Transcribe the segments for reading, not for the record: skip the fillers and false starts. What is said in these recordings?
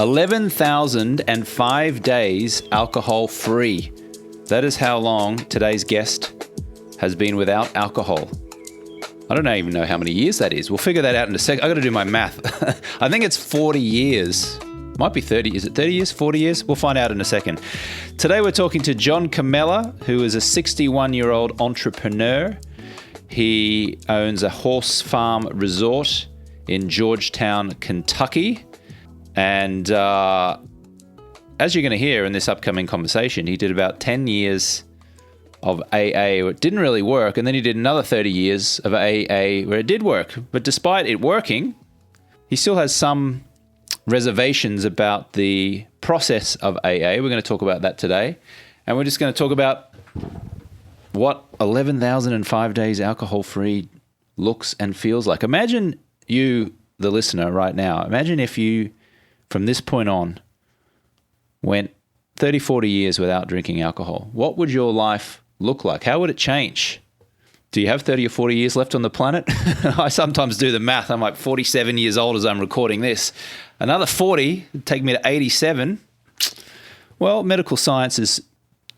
11,005 days alcohol-free. That is how long today's guest has been without alcohol. I don't even know how many years that is. We'll figure that out in a second. I got to do my math. I think it's 40 years. Might be 30. Is it 30 years? 40 years? We'll find out in a second. Today we're talking to John Chmela, who is a 61-year-old entrepreneur. He owns a horse farm resort in Georgetown, Kentucky. And as you're going to hear in this upcoming conversation, he did about 10 years of AA where it didn't really work, and then he did another 30 years of AA where it did work. But despite it working, he still has some reservations about the process of AA. We're going to talk about that today. And we're just going to talk about what 11,005 days alcohol-free looks and feels like. Imagine you, the listener, right now. Imagine if you, from this point on, went 30, 40 years without drinking alcohol. What would your life look like? How would it change? Do you have 30 or 40 years left on the planet? I sometimes do the math. I'm like 47 years old as I'm recording this. Another 40 would take me to 87. Well, medical science is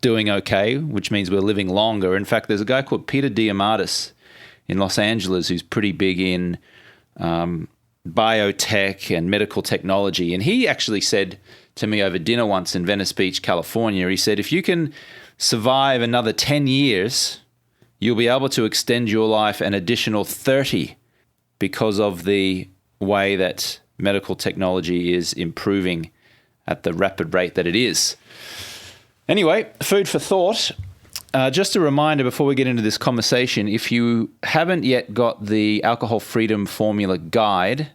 doing okay, which means we're living longer. In fact, there's a guy called Peter Diamandis in Los Angeles who's pretty big in biotech and medical technology. And he actually said to me over dinner once in Venice Beach, California, he said, if you can survive another 10 years, you'll be able to extend your life an additional 30 because of the way that medical technology is improving at the rapid rate that it is. Anyway, food for thought. Just a reminder before we get into this conversation, if you haven't yet got the Alcohol Freedom Formula Guide,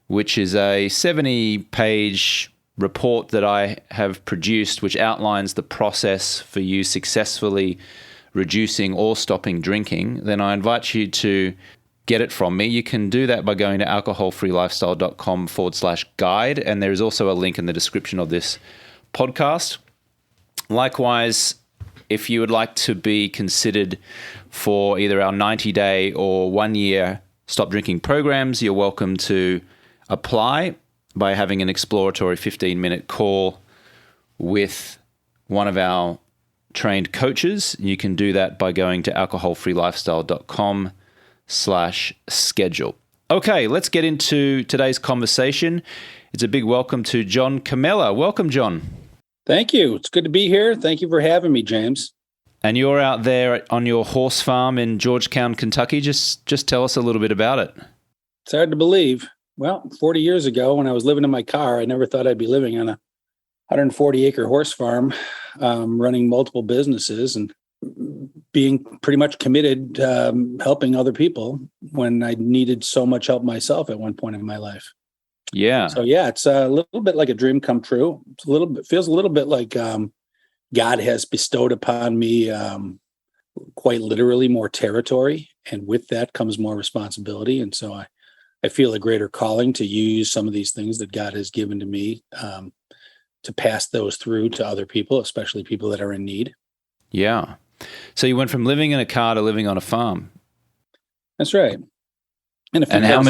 which is a 70-page report that I have produced, which outlines the process for you successfully reducing or stopping drinking, then I invite you to get it from me. You can do that by going to alcoholfreelifestyle.com/guide, and there is also a link in the description of this podcast. Likewise, if you would like to be considered for either our 90-day or 1-year stop drinking programs, you're welcome to apply by having an exploratory 15-minute call with one of our trained coaches. You can do that by going to alcoholfreelifestyle.com/schedule. Okay, let's get into today's conversation. It's a big welcome to John Chmela. Welcome, John. Thank you. It's good to be here. Thank you for having me, James. And you're out there on your horse farm in Georgetown, Kentucky. Just tell us a little bit about it. It's hard to believe. Well, 40 years ago, when I was living in my car, I never thought I'd be living on a 140-acre horse farm, running multiple businesses and being pretty much committed helping other people when I needed so much help myself at one point in my life. Yeah. So yeah, it's a little bit like a dream come true. It's feels a little bit like God has bestowed upon me quite literally more territory, and with that comes more responsibility. And so I feel a greater calling to use some of these things that God has given to me to pass those through to other people, especially people that are in need. Yeah. So you went from living in a car to living on a farm. That's right. And how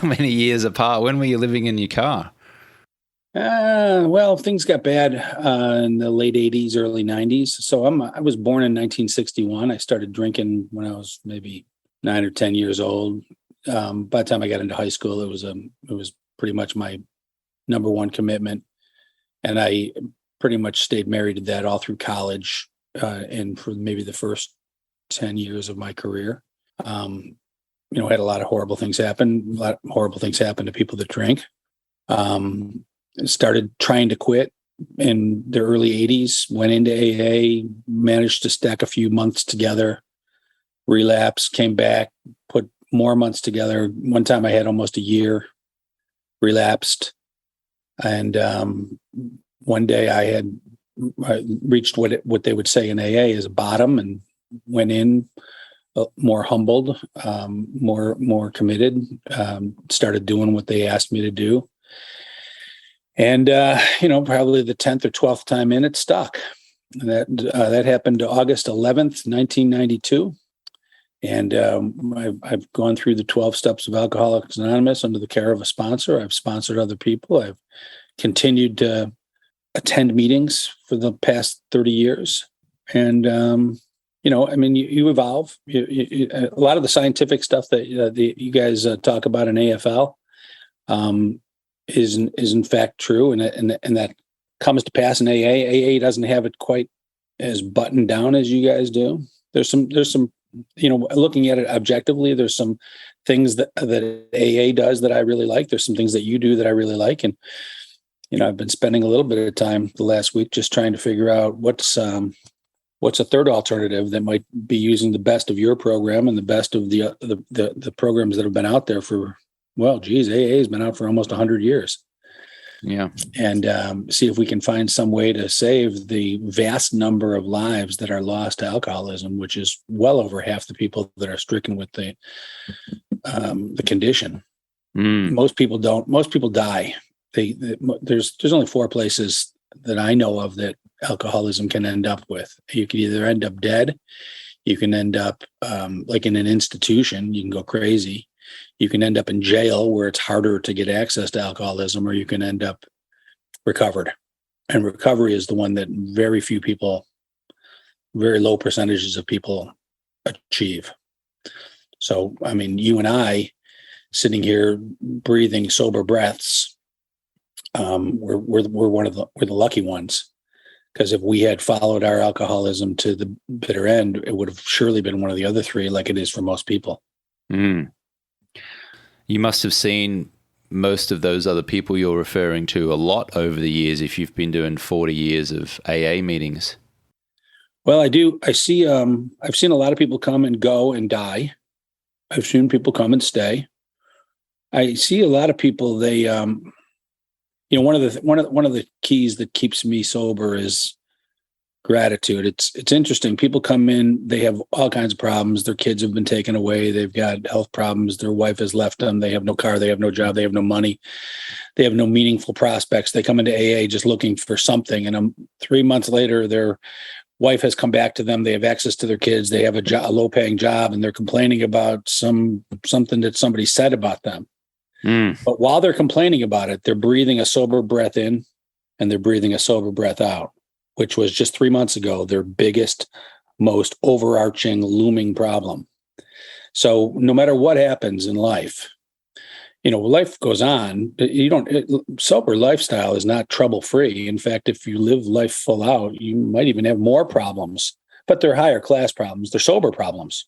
many years apart? When were you living in your car? Well, things got bad in the late 80s, early 90s. So I was born in 1961. I started drinking when I was maybe 9 or 10 years old. By the time I got into high school, it was pretty much my number one commitment, and I pretty much stayed married to that all through college, and for maybe the first 10 years of my career. Had a lot of horrible things happen. A lot of horrible things happen to people that drink. Started trying to quit in the early 80s. Went into AA, managed to stack a few months together. Relapsed, came back, put more months together. One time I had almost a year, relapsed. And one day I reached what they would say in AA is a bottom, and went in more humbled, more committed, started doing what they asked me to do. And, probably the 10th or 12th time in, it stuck. That happened August 11th, 1992. And I've gone through the 12 steps of Alcoholics Anonymous under the care of a sponsor. I've sponsored other people. I've continued to attend meetings for the past 30 years. And, you evolve. A lot of the scientific stuff that you guys talk about in AFL is in fact true. And that comes to pass in AA. AA doesn't have it quite as buttoned down as you guys do. There's some, looking at it objectively, there's some things that AA does that I really like. There's some things that you do that I really like. And, I've been spending a little bit of time the last week just trying to figure out what's a third alternative that might be using the best of your program and the best of the programs that have been out there for, AA has been out for almost 100 years. Yeah. And see if we can find some way to save the vast number of lives that are lost to alcoholism, which is well over half the people that are stricken with the condition. Most people don't. Most people die. There's only 4 places that I know of that alcoholism can end up with. You can either end up dead, you can end up like in an institution, you can go crazy. You can end up in jail where it's harder to get access to alcoholism, or you can end up recovered. And recovery is the one that very few people, very low percentages of people achieve. So, you and I sitting here breathing sober breaths, we're the lucky ones. Because if we had followed our alcoholism to the bitter end, it would have surely been one of the other 3, like it is for most people. You must have seen most of those other people you're referring to a lot over the years if you've been doing 40 years of AA meetings. Well, I do. I've seen a lot of people come and go and die. I've seen people come and stay. I see a lot of people, they, one of the keys that keeps me sober is gratitude. It's interesting. People come in, they have all kinds of problems. Their kids have been taken away. They've got health problems. Their wife has left them. They have no car. They have no job. They have no money. They have no meaningful prospects. They come into AA just looking for something. And 3 months later, their wife has come back to them. They have access to their kids. They have a low-paying job, and they're complaining about something that somebody said about them. But while they're complaining about it, they're breathing a sober breath in and they're breathing a sober breath out, which was just 3 months ago, their biggest, most overarching, looming problem. So no matter what happens in life, life goes on. Sober lifestyle is not trouble-free. In fact, if you live life full out, you might even have more problems, but they're higher class problems. They're sober problems.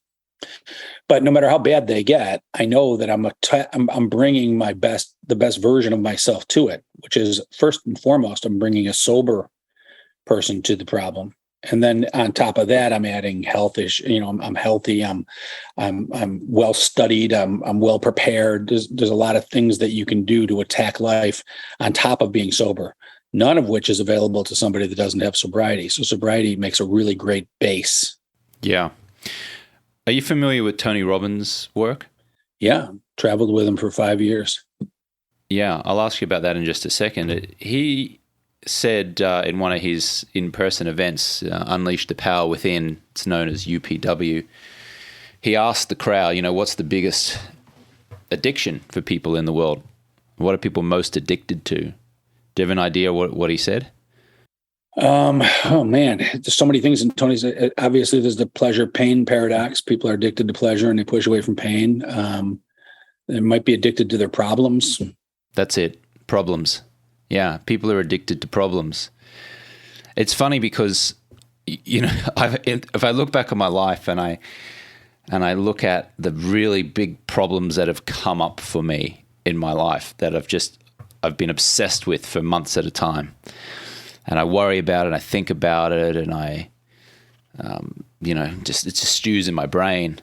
But no matter how bad they get, I know that I'm bringing the best version of myself to it, which is first and foremost, I'm bringing a sober person to the problem. And then on top of that, I'm adding health issues. I'm healthy. I'm well studied. I'm well prepared. There's a lot of things that you can do to attack life on top of being sober, none of which is available to somebody that doesn't have sobriety. So sobriety makes a really great base. Yeah. Are you familiar with Tony Robbins' work? Yeah. Traveled with him for 5 years. Yeah. I'll ask you about that in just a second. He said in one of his in-person events, Unleash the Power Within, it's known as UPW, he asked the crowd, what's the biggest addiction for people in the world? What are people most addicted to? Do you have an idea what he said? Oh man, there's so many things in Tony's. Obviously, there's the pleasure-pain paradox. People are addicted to pleasure and they push away from pain. They might be addicted to their problems. That's it. Problems. Yeah, people are addicted to problems. It's funny because, if I look back on my life and I look at the really big problems that have come up for me in my life that I've been obsessed with for months at a time, and I worry about it, and I think about it, and it just stews in my brain,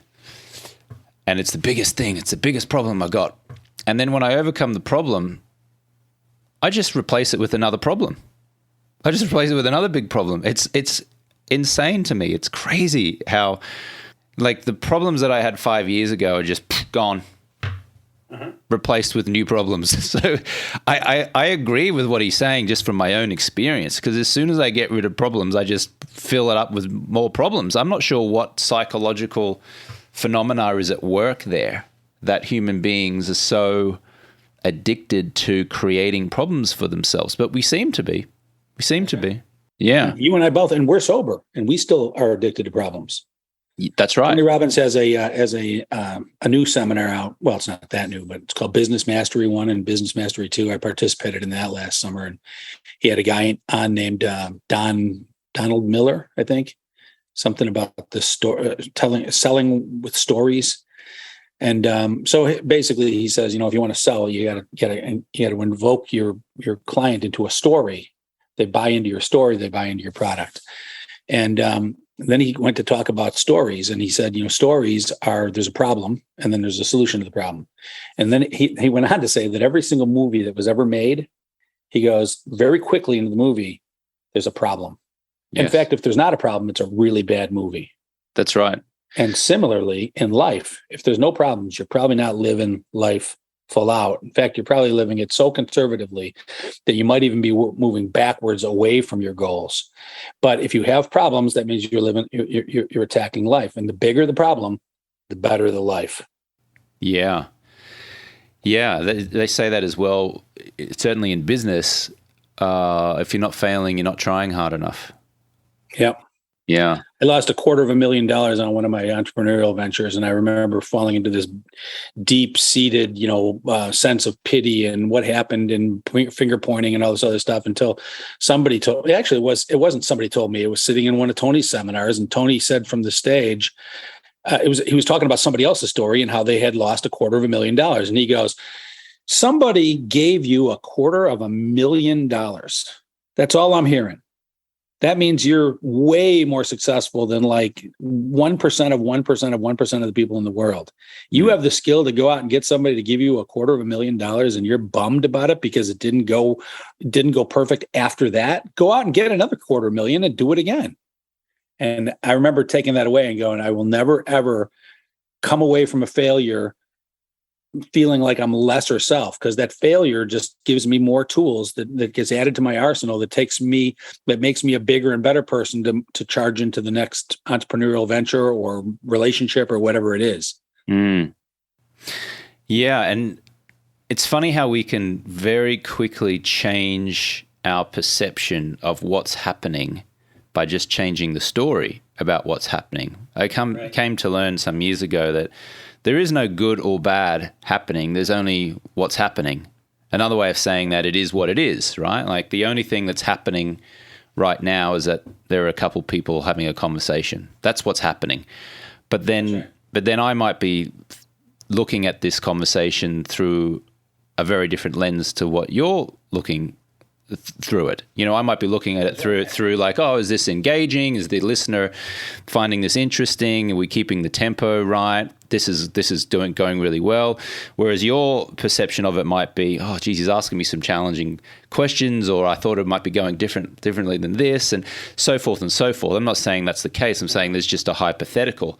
and it's the biggest thing. It's the biggest problem I got, and then when I overcome the problem, I just replace it with another problem. I just replace it with another big problem. It's insane to me. It's crazy how, the problems that I had 5 years ago are just gone, replaced with new problems. So I agree with what he's saying just from my own experience, because as soon as I get rid of problems, I just fill it up with more problems. I'm not sure what psychological phenomena is at work there, that human beings are so addicted to creating problems for themselves. But we seem to be. Yeah. You and I both, and we're sober, and we still are addicted to problems. That's right. Tony Robbins has a new seminar out. Well, it's not that new, but it's called Business Mastery 1 and Business Mastery 2. I participated in that last summer, and he had a guy on named Donald Miller, I think, something about the selling with stories. And so basically, he says, if you want to sell, you got to invoke your client into a story. They buy into your story. They buy into your product. And then he went to talk about stories, and he said, stories there's a problem, and then there's a solution to the problem. And then he went on to say that every single movie that was ever made, he goes very quickly into the movie, there's a problem. Yes. In fact, if there's not a problem, it's a really bad movie. That's right. And similarly, in life, if there's no problems, you're probably not living life full out. In fact, you're probably living it so conservatively that you might even be moving backwards away from your goals. But if you have problems, that means you're attacking life. And the bigger the problem, the better the life. Yeah. Yeah, they say that as well. Certainly in business, if you're not failing, you're not trying hard enough. Yep. Yeah. I lost $250,000 on one of my entrepreneurial ventures, and I remember falling into this deep-seated, sense of pity and what happened and finger pointing and all this other stuff until somebody told me. Actually, it wasn't somebody told me. It was sitting in one of Tony's seminars, and Tony said from the stage, he was talking about somebody else's story and how they had lost $250,000, and he goes, "Somebody gave you $250,000. That's all I'm hearing. That means you're way more successful than like 1% of 1% of 1% of the people in the world. You have the skill to go out and get somebody to give you $250,000 and you're bummed about it because it didn't go perfect after that. Go out and get another $250,000 and do it again." And I remember taking that away and going, I will never, ever come away from a failure feeling like I'm lesser self, because that failure just gives me more tools that gets added to my arsenal that makes me a bigger and better person to charge into the next entrepreneurial venture or relationship or whatever it is. Mm. Yeah. And it's funny how we can very quickly change our perception of what's happening by just changing the story about what's happening. I came to learn some years ago that there is no good or bad happening. There's only what's happening. Another way of saying that, it is what it is, right? Like the only thing that's happening right now is that there are a couple people having a conversation. That's what's happening. But then I might be looking at this conversation through a very different lens to what you're looking through it. I might be looking at it through like, oh, is this engaging? Is the listener finding this interesting? Are we keeping the tempo right? This is going really well. Whereas your perception of it might be, oh, geez, he's asking me some challenging questions, or I thought it might be going differently than this, and so forth and so forth. I'm not saying that's the case. I'm saying there's just a hypothetical.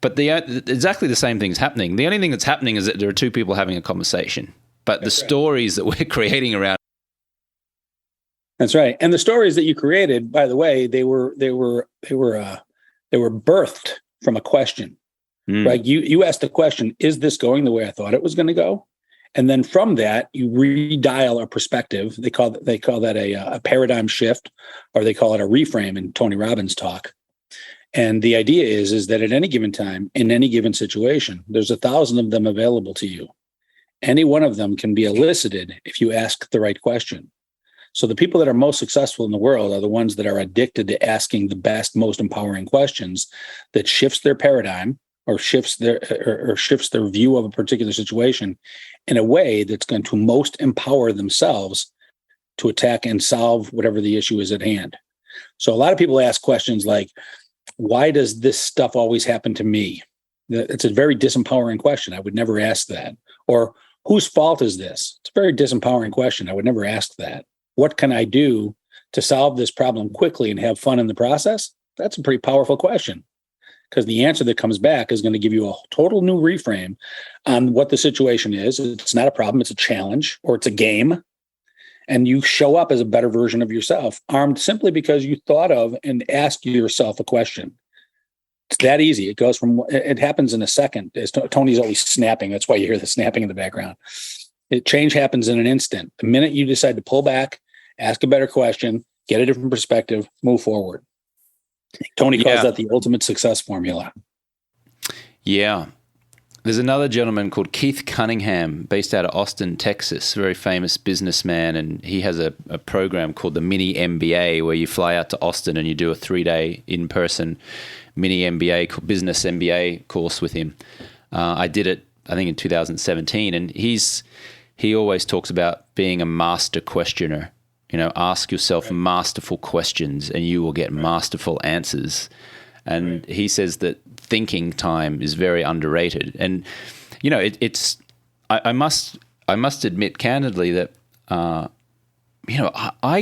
But exactly the same thing's happening. The only thing that's happening is that there are two people having a conversation. But the stories that we're creating around. That's right. And the stories that you created, by the way, they were birthed from a question. Right? You asked the question, is this going the way I thought it was going to go? And then from that, you redial a perspective. They call that a paradigm shift, or they call it a reframe in Tony Robbins talk. And the idea is that at any given time, in any given situation, there's 1,000 of them available to you. Any one of them can be elicited if you ask the right question. So the people that are most successful in the world are the ones that are addicted to asking the best, most empowering questions that shifts their paradigm or shifts their view of a particular situation in a way that's going to most empower themselves to attack and solve whatever the issue is at hand. So a lot of people ask questions like, why does this stuff always happen to me? It's a very disempowering question. I would never ask that. Or whose fault is this? It's a very disempowering question. I would never ask that. What can I do to solve this problem quickly and have fun in the process? That's a pretty powerful question, because the answer that comes back is going to give you a total new reframe on what the situation is. It's not a problem, it's a challenge, or it's a game. And you show up as a better version of yourself, armed simply because you thought of and asked yourself a question. It's that easy. It goes from, it happens in a second. Tony's always snapping. That's why you hear the snapping in the background. Change happens in an instant. The minute you decide to pull back, ask a better question, get a different perspective, move forward. Tony calls that the ultimate success formula. Yeah. There's another gentleman called Keith Cunningham, based out of Austin, Texas, very famous businessman, and he has a program called the Mini MBA, where you fly out to Austin and you do a 3-day in-person Mini MBA, business MBA course with him. I did it, I think, in 2017, and he always talks about being a master questioner. Ask yourself masterful questions and you will get masterful answers. And he says that thinking time is very underrated. And, I must admit candidly that, I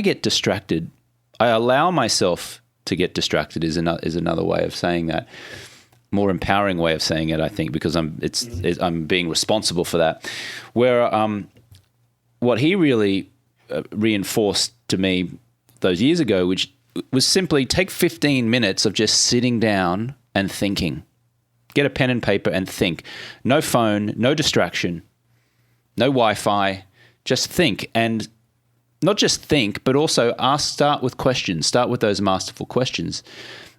get distracted. I allow myself to get distracted is another way of saying that. More empowering way of saying it, I think, because I'm being responsible for that. Where what he really reinforced to me those years ago, which was simply take 15 minutes of just sitting down and thinking. Get a pen and paper and think. No phone, no distraction, no Wi-Fi. Just think, and not just think, but also start with questions. Start with those masterful questions.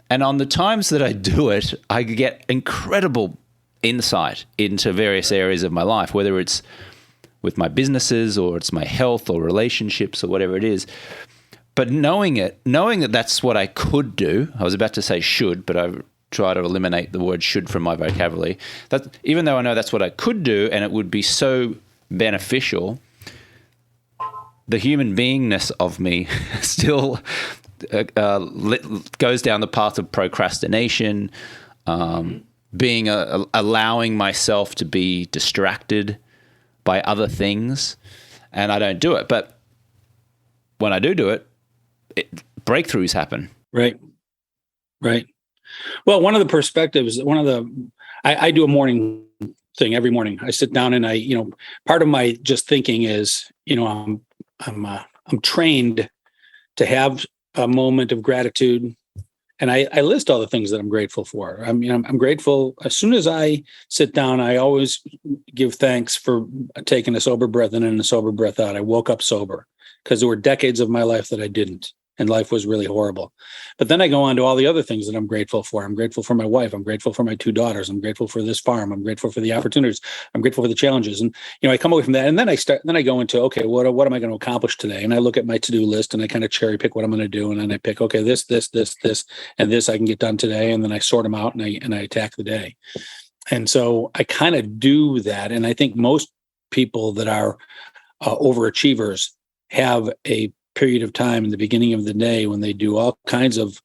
And on the times that I do it, I get incredible insight into various areas of my life, whether it's with my businesses or it's my health or relationships or whatever it is. But knowing that that's what I could do, I was about to say should, but I try to eliminate the word should from my vocabulary. That even though I know that's what I could do and it would be so beneficial, the human beingness of me still goes down the path of procrastination, allowing myself to be distracted by other things, and I don't do it. But when I do it, breakthroughs happen. Right. Well, one of the perspectives, I do a morning thing every morning. I sit down and part of my just thinking is, I'm trained to have a moment of gratitude. And I list all the things that I'm grateful for. I'm grateful. As soon as I sit down, I always give thanks for taking a sober breath in and a sober breath out. I woke up sober because there were decades of my life that I didn't, and life was really horrible. But then I go on to all the other things that I'm grateful for. I'm grateful for my wife. I'm grateful for my 2 daughters. I'm grateful for this farm. I'm grateful for the opportunities. I'm grateful for the challenges. And, I come away from that. And then I go into, okay, what am I going to accomplish today? And I look at my to-do list and I kind of cherry pick what I'm going to do. And then I pick, okay, this, and this I can get done today. And then I sort them out and I attack the day. And so I kind of do that. And I think most people that are overachievers have a period of time in the beginning of the day when they do all kinds of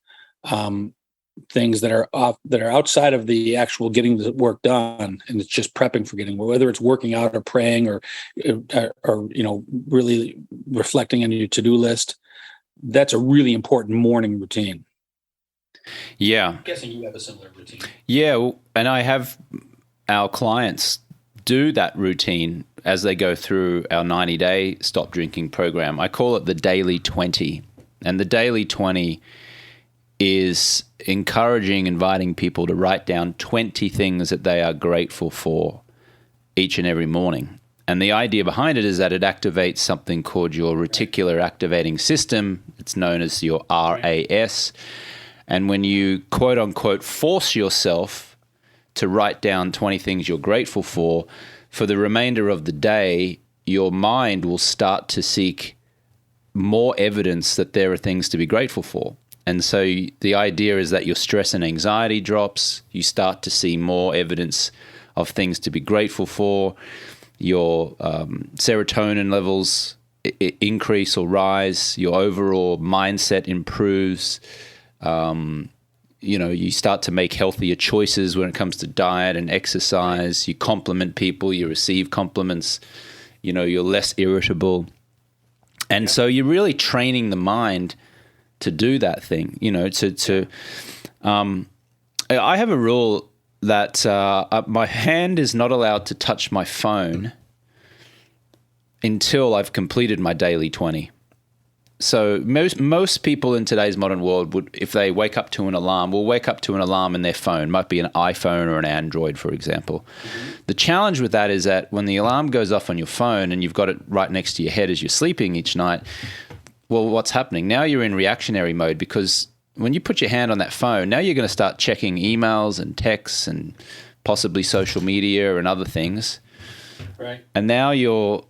things that are outside of the actual getting the work done, and it's just prepping for getting, whether it's working out or praying or really reflecting on your to-do list. That's a really important morning routine. Yeah, I'm guessing you have a similar routine. Yeah, and I have our clients do that routine as they go through our 90-day stop drinking program. I call it the Daily 20. And the Daily 20 is inviting people to write down 20 things that they are grateful for each and every morning. And the idea behind it is that it activates something called your reticular activating system. It's known as your RAS. And when you quote unquote force yourself to write down 20 things you're grateful for the remainder of the day, your mind will start to seek more evidence that there are things to be grateful for. And so the idea is that your stress and anxiety drops. You start to see more evidence of things to be grateful for. Your serotonin levels increase or rise. Your overall mindset improves. You start to make healthier choices when it comes to diet and exercise. You compliment people, you receive compliments, you're less irritable. And so you're really training the mind to do that thing, I have a rule that my hand is not allowed to touch my phone until I've completed my Daily 20. So most people in today's modern world would, if they wake up to an alarm, will wake up to an alarm in their phone. Might be an iPhone or an Android, for example. Mm-hmm. The challenge with that is that when the alarm goes off on your phone and you've got it right next to your head as you're sleeping each night, well, what's happening? Now you're in reactionary mode, because when you put your hand on that phone, now you're going to start checking emails and texts and possibly social media and other things. Right. And now you're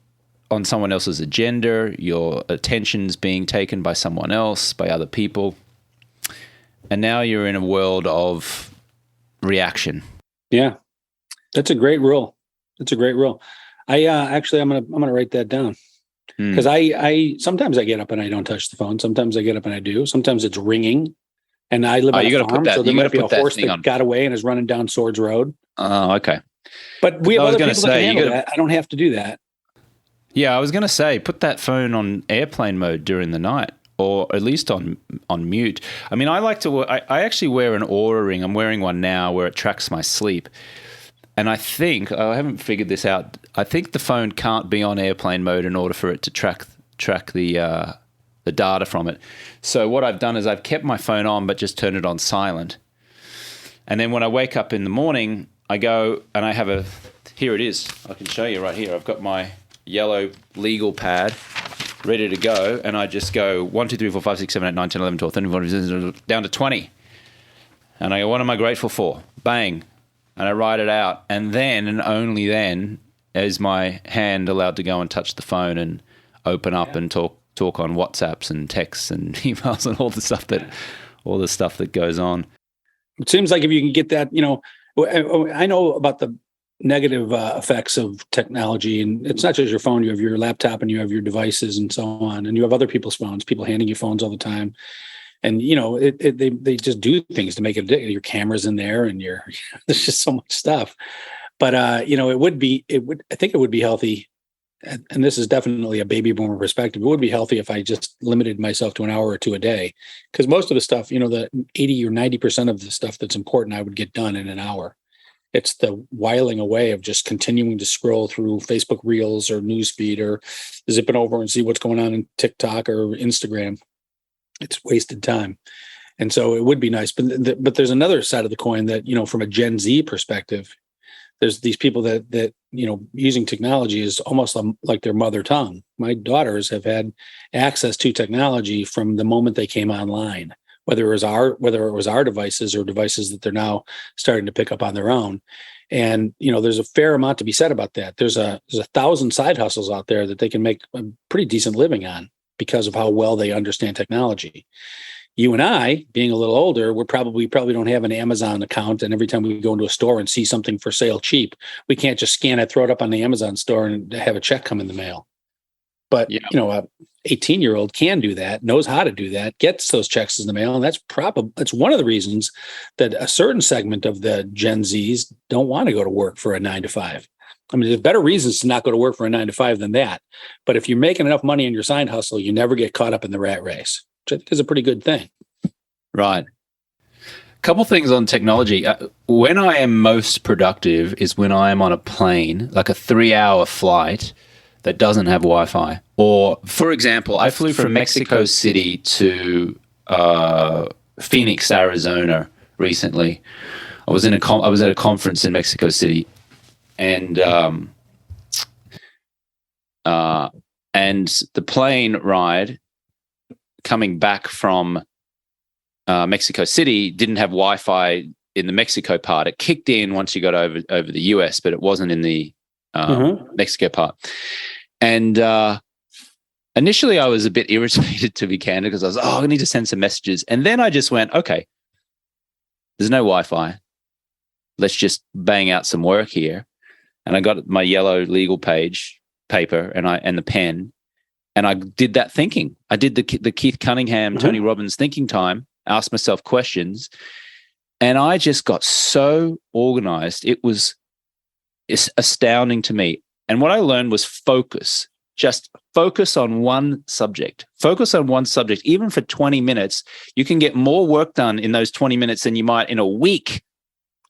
on someone else's agenda, your attention's being taken by someone else, by other people. And now you're in a world of reaction. Yeah. That's a great rule. I actually, I'm gonna write that down, because I sometimes I get up and I don't touch the phone. Sometimes I get up and I do. Sometimes it's ringing, and I live on a farm, so there might be a horse that got away and is running down Swords Road. Oh, okay. But we have other people that can handle that. I don't have to do that. Yeah, I was going to say, put that phone on airplane mode during the night, or at least on mute. I mean, I like to. I actually wear an Oura ring. I'm wearing one now where it tracks my sleep. And I think, I haven't figured this out, I think the phone can't be on airplane mode in order for it to track the data from it. So what I've done is I've kept my phone on but just turned it on silent. And then when I wake up in the morning, I go and I have here it is. I can show you right here. I've got my yellow legal pad ready to go, and I just go 1, 2, 3, 4, 5, 6, 7, 8, 9, 10, 11, 12, 13, 14, down to 20. And I go, what am I grateful for? Bang. And I write it out. And then, and only then, is my hand allowed to go and touch the phone and open up and talk on WhatsApps and texts and emails and all the stuff that goes on. It seems like if you can get that, I know about the negative effects of technology, and it's not just your phone. You have your laptop and you have your devices and so on, and you have other people's phones, people handing you phones all the time. And, they just do things to make it addictive. Your camera's in there and there's just so much stuff. But, I think it would be healthy. And this is definitely a baby boomer perspective. It would be healthy if I just limited myself to an hour or two a day, because most of the stuff, the 80 or 90% of the stuff that's important, I would get done in an hour. It's the whiling away of just continuing to scroll through Facebook Reels or Newsfeed or zipping over and see what's going on in TikTok or Instagram. It's wasted time. And so it would be nice. But there's another side of the coin that, from a Gen Z perspective, there's these people that using technology is almost like their mother tongue. My daughters have had access to technology from the moment they came online, whether it was our devices or devices that they're now starting to pick up on their own. And, there's a fair amount to be said about that. There's 1,000 side hustles out there that they can make a pretty decent living on because of how well they understand technology. You and I, being a little older, we probably don't have an Amazon account. And every time we go into a store and see something for sale cheap, we can't just scan it, throw it up on the Amazon store and have a check come in the mail. But, a 18-year-old can do that, knows how to do that, gets those checks in the mail. And that's one of the reasons that a certain segment of the Gen Zs don't want to go to work for a 9 to 5. I mean, there's better reasons to not go to work for a 9 to 5 than that. But if you're making enough money in your side hustle, you never get caught up in the rat race, which I think is a pretty good thing. Right. Couple things on technology. When I am most productive is when I am on a plane, like a 3-hour flight that doesn't have Wi-Fi. Or, for example, I flew from Mexico City to Phoenix, Arizona recently. I was at a conference in Mexico City, and the plane ride coming back from Mexico City didn't have Wi-Fi in the Mexico part. It kicked in once you got over the US, but it wasn't in the Mexico part. And initially I was a bit irritated, to be candid, because I was, I need to send some messages. And then I just went, okay, there's no Wi-Fi. Let's just bang out some work here. And I got my yellow legal paper and the pen, and I did that thinking. I did the Keith Cunningham, Tony Robbins thinking time, asked myself questions, and I just got so organized. It's astounding to me. And what I learned was focus. Just focus on one subject. Focus on one subject. Even for 20 minutes, you can get more work done in those 20 minutes than you might in a week.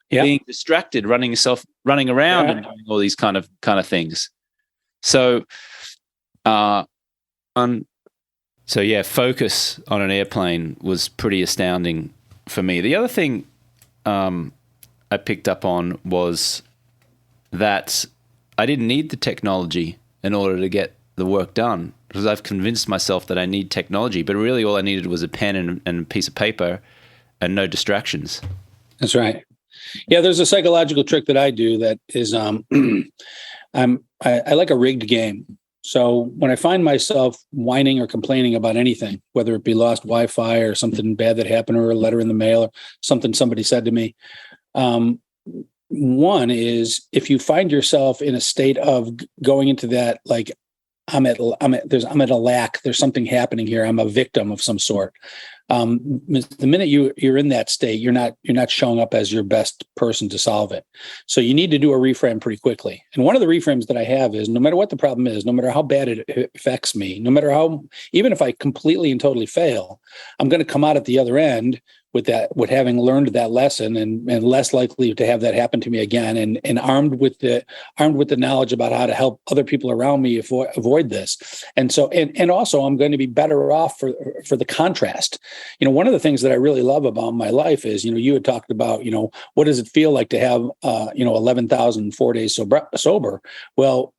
Yeah. Being distracted, running around and doing all these kind of things. So, So yeah, focus on an airplane was pretty astounding for me. The other thing I picked up on was that I didn't need the technology in order to get the work done, because I've convinced myself that I need technology, but really all I needed was a pen and a piece of paper and no distractions. That's right. Yeah, there's a psychological trick that I do that is I like a rigged game. So when I find myself whining or complaining about anything, whether it be lost Wi-Fi or something bad that happened or a letter in the mail or something somebody said to me, one is if you find yourself in a state of going into that, like I'm at a lack, there's something happening here, I'm a victim of some sort. The minute you're in that state, you're not showing up as your best person to solve it. So you need to do a reframe pretty quickly. And one of the reframes that I have is, no matter what the problem is, no matter how bad it affects me, no matter how, even if I completely and totally fail, I'm going to come out at the other end with having learned that lesson and less likely to have that happen to me again, and armed with the knowledge about how to help other people around me avoid this. And so, and also I'm going to be better off for the contrast. One of the things that I really love about my life is, you had talked about, what does it feel like to have, 11,004 days sober? Well,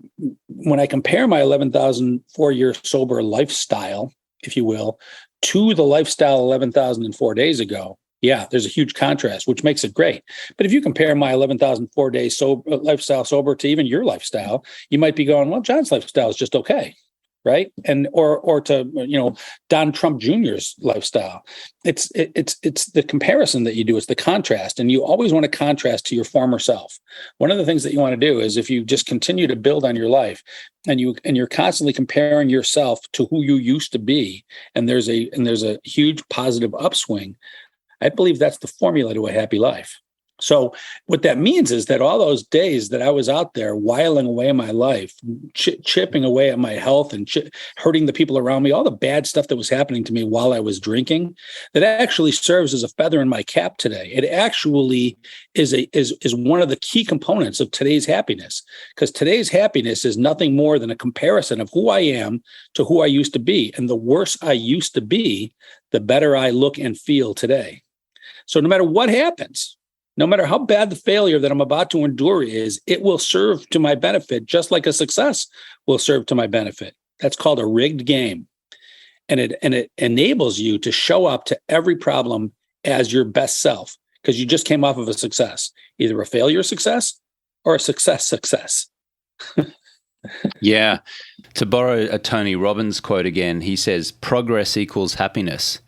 when I compare my 11,004 year sober lifestyle, if you will, to the lifestyle 11,004 days ago, yeah, there's a huge contrast, which makes it great. But if you compare my 11,004 days lifestyle sober to even your lifestyle, you might be going, well, John's lifestyle is just okay, right? And or to Don Trump Jr.'s lifestyle. It's the comparison that you do. It's the contrast, and you always want to contrast to your former self. One of the things that you want to do is, if you just continue to build on your life, and you're constantly comparing yourself to who you used to be, and there's a huge positive upswing, I believe that's the formula to a happy life. So what that means is that all those days that I was out there whiling away my life, chipping away at my health and hurting the people around me, all the bad stuff that was happening to me while I was drinking, that actually serves as a feather in my cap today. It actually is one of the key components of today's happiness, because today's happiness is nothing more than a comparison of who I am to who I used to be. And the worse I used to be, the better I look and feel today. So no matter what happens, no matter how bad the failure that I'm about to endure is, it will serve to my benefit, just like a success will serve to my benefit. That's called a rigged game. And it enables you to show up to every problem as your best self, because you just came off of a success, either a failure success or a success. Yeah. To borrow a Tony Robbins quote again, he says, progress equals happiness.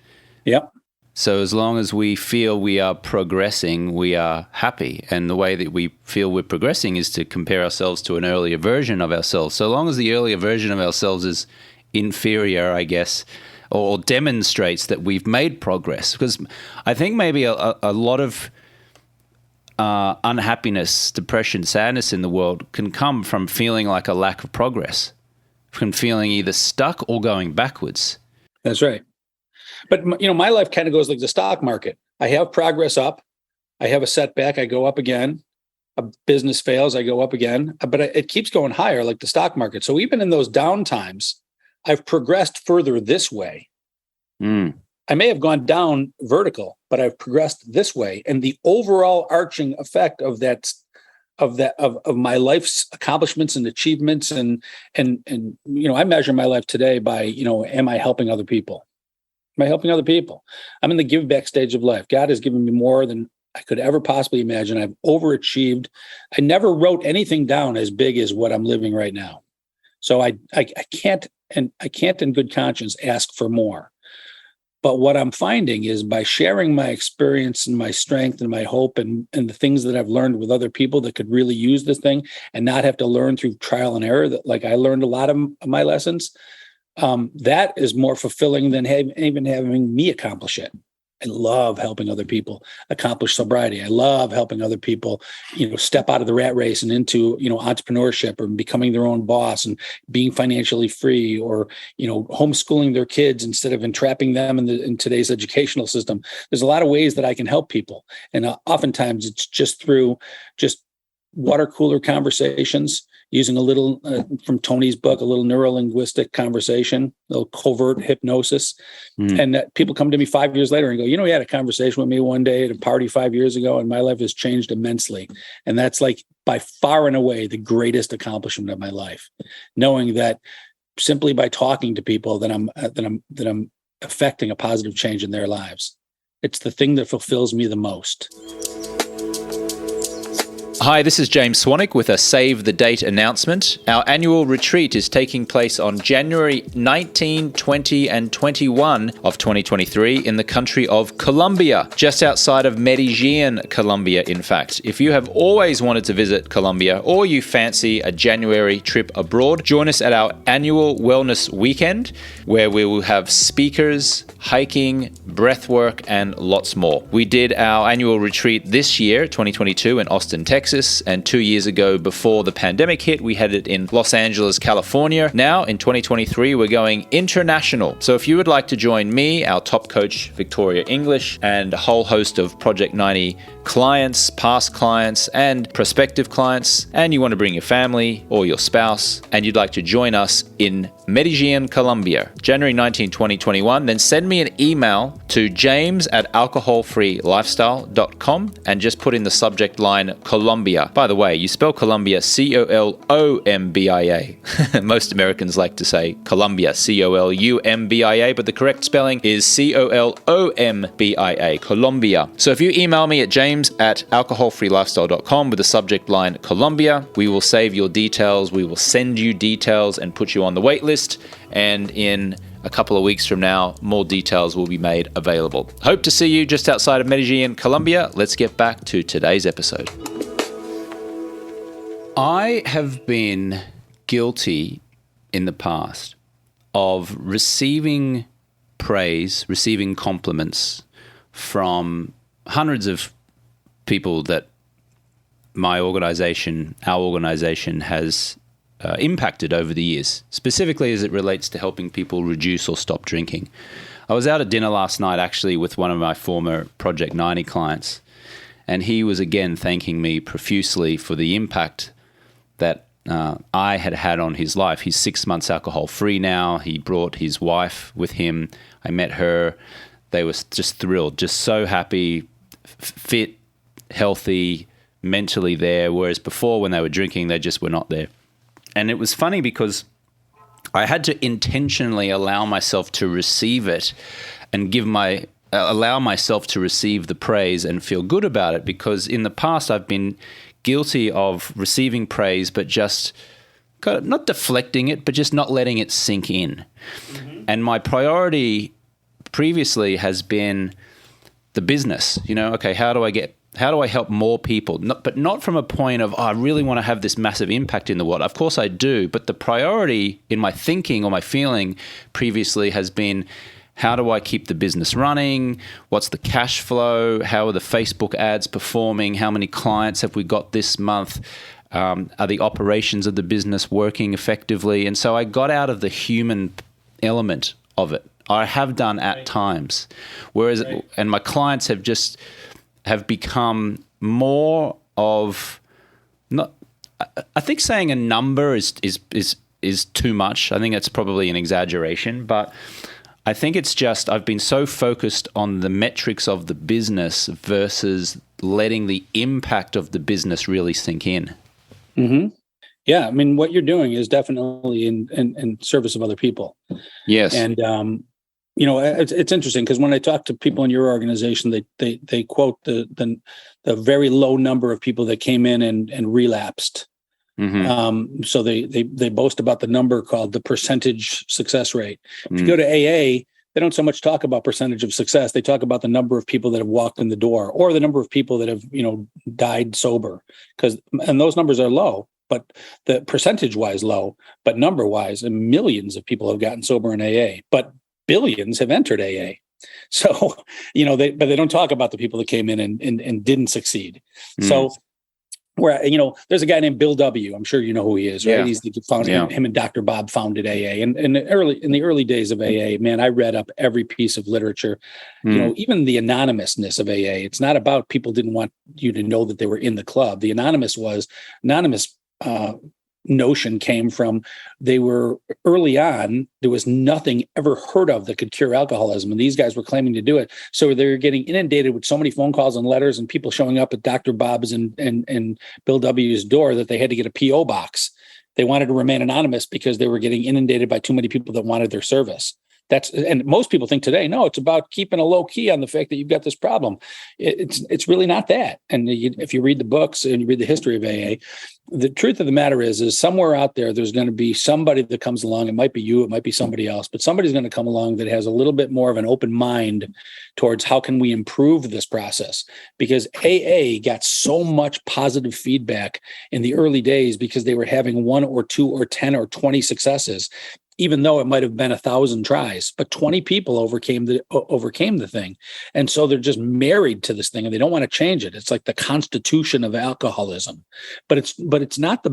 Yep. So as long as we feel we are progressing, we are happy. And the way that we feel we're progressing is to compare ourselves to an earlier version of ourselves. So long as the earlier version of ourselves is inferior, I guess, or demonstrates that we've made progress. Because I think maybe a lot of unhappiness, depression, sadness in the world can come from feeling like a lack of progress, from feeling either stuck or going backwards. That's right. But, my life kind of goes like the stock market. I have progress up. I have a setback. I go up again. A business fails. I go up again. But it keeps going higher like the stock market. So even in those down times, I've progressed further this way. I may have gone down vertical, but I've progressed this way. And the overall arching effect of my life's accomplishments and achievements and I measure my life today by, am I helping other people? Am I helping other people? I'm in the give back stage of life. God has given me more than I could ever possibly imagine. I've overachieved. I never wrote anything down as big as what I'm living right now. So I can't in good conscience ask for more. But what I'm finding is, by sharing my experience and my strength and my hope and the things that I've learned with other people that could really use this thing and not have to learn through trial and error, that like I learned a lot of my lessons, that is more fulfilling than even having me accomplish it. I love helping other people accomplish sobriety. I love helping other people, step out of the rat race and into, entrepreneurship or becoming their own boss and being financially free, or, homeschooling their kids instead of entrapping them in today's educational system. There's a lot of ways that I can help people. And oftentimes it's just through water cooler conversations, using a little from Tony's book, a little neuro-linguistic conversation, a little covert hypnosis. And that people come to me 5 years later and go, you had a conversation with me one day at a party 5 years ago, and my life has changed immensely. And that's like by far and away the greatest accomplishment of my life, knowing that simply by talking to people that I'm affecting a positive change in their lives. It's the thing that fulfills me the most. Hi, this is James Swanwick with a Save the Date announcement. Our annual retreat is taking place on January 19, 20, and 21 of 2023 in the country of Colombia, just outside of Medellin, Colombia, in fact. If you have always wanted to visit Colombia or you fancy a January trip abroad, join us at our annual wellness weekend where we will have speakers, hiking, breathwork, and lots more. We did our annual retreat this year, 2022, in Austin, Texas. And 2 years ago, before the pandemic hit, we had it in Los Angeles, California. Now, in 2023, we're going international. So if you would like to join me, our top coach, Victoria English, and a whole host of Project 90 clients, past clients, and prospective clients, and you want to bring your family or your spouse, and you'd like to join us in Medellin, Colombia, January 19, 2021, then send me an email to james@alcoholfreelifestyle.com and just put in the subject line Colombia. By the way, you spell Colombia Colombia. Most Americans like to say Colombia, Columbia, but the correct spelling is Colombia, Colombia. So if you email me at james@alcoholfreelifestyle.com with the subject line Colombia, we will save your details, we will send you details and put you on the wait list. And in a couple of weeks from now, more details will be made available. Hope to see you just outside of Medellin, Colombia. Let's get back to today's episode. I have been guilty in the past of receiving praise, receiving compliments from hundreds of people that our organization has impacted over the years, specifically as it relates to helping people reduce or stop drinking. I was out at dinner last night actually with one of my former Project 90 clients, and he was again thanking me profusely for the impact that I had had on his life. He's 6 months alcohol free now. He brought his wife with him. I met her. They were just thrilled, just so happy, fit, healthy, mentally there, whereas before when they were drinking, they just were not there. And it was funny because I had to intentionally allow myself to receive it and allow myself to receive the praise and feel good about it, because in the past I've been guilty of receiving praise but just not deflecting it, but just not letting it sink in. Mm-hmm. And my priority previously has been the business. Okay, how do I help more people? But not from a point of, I really want to have this massive impact in the world. Of course I do, but the priority in my thinking or my feeling previously has been, how do I keep the business running? What's the cash flow? How are the Facebook ads performing? How many clients have we got this month? Are the operations of the business working effectively? And so I got out of the human element of it. I have done at times. And my clients have become more of, not. I think saying a number is too much. I think that's probably an exaggeration, but I think it's just I've been so focused on the metrics of the business versus letting the impact of the business really sink in. Mm-hmm. Yeah, I mean, what you're doing is definitely in service of other people. Yes, and it's interesting because when I talk to people in your organization, they quote the very low number of people that came in and relapsed. Mm-hmm. So they boast about the number called the percentage success rate. If you go to AA, they don't so much talk about percentage of success. They talk about the number of people that have walked in the door or the number of people that have died sober, and those numbers are low. But the percentage-wise low, but number-wise, millions of people have gotten sober in AA, but billions have entered AA. So, but they don't talk about the people that came in and didn't succeed. So, where there's a guy named Bill W. I'm sure you know who he is, right? Yeah. He's the founder. Yeah. Him and Dr. Bob founded AA. And in the early days of AA, man, I read up every piece of literature. Even the anonymousness of AA. It's not about people didn't want you to know that they were in the club. The anonymous notion came from. They were early on, there was nothing ever heard of that could cure alcoholism. And these guys were claiming to do it. So they were getting inundated with so many phone calls and letters and people showing up at Dr. Bob's and Bill W.'s door that they had to get a P.O. box. They wanted to remain anonymous because they were getting inundated by too many people that wanted their service. And most people think today, no, it's about keeping a low key on the fact that you've got this problem. It's really not that. And if you read the books and you read the history of AA, the truth of the matter is somewhere out there's going to be somebody that comes along. It might be you, it might be somebody else, but somebody's going to come along that has a little bit more of an open mind towards how can we improve this process? Because AA got so much positive feedback in the early days because they were having 1 or 2 or 10 or 20 successes, even though it might have been 1,000 tries, but 20 people overcame the thing. And so they're just married to this thing and they don't want to change it. It's like the constitution of alcoholism, but it's not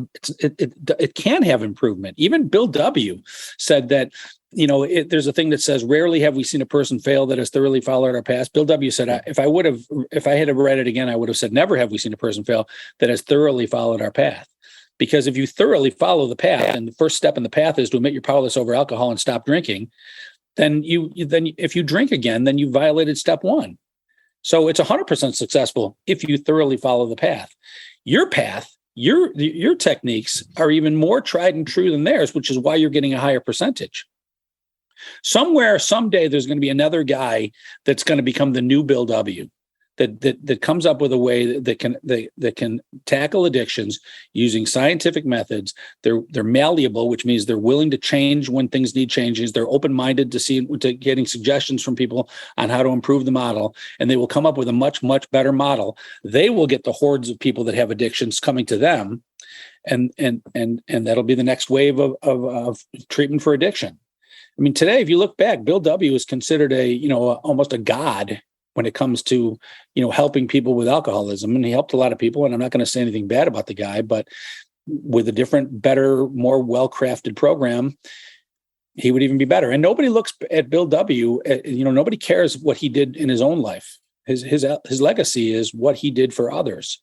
it can have improvement. Even Bill W. said that, there's a thing that says, rarely have we seen a person fail that has thoroughly followed our path. Bill W. said, if I had read it again, I would have said, never have we seen a person fail that has thoroughly followed our path. Because if you thoroughly follow the path, and the first step in the path is to admit you're powerless over alcohol and stop drinking, then if you drink again, then you violated step 1. So it's 100% successful if you thoroughly follow the path. Your path, your techniques are even more tried and true than theirs, which is why you're getting a higher percentage. Somewhere, someday, there's going to be another guy that's going to become the new Bill W. That comes up with a way that can tackle addictions using scientific methods. They're malleable, which means they're willing to change when things need changes. They're open-minded to getting suggestions from people on how to improve the model, and they will come up with a much, much better model. They will get the hordes of people that have addictions coming to them, and that'll be the next wave of treatment for addiction. I mean, today, if you look back, Bill W. is considered almost a god when it comes to, helping people with alcoholism. And he helped a lot of people. And I'm not going to say anything bad about the guy, but with a different, better, more well-crafted program, he would even be better. And nobody looks at Bill W. Nobody cares what he did in his own life. His legacy is what he did for others.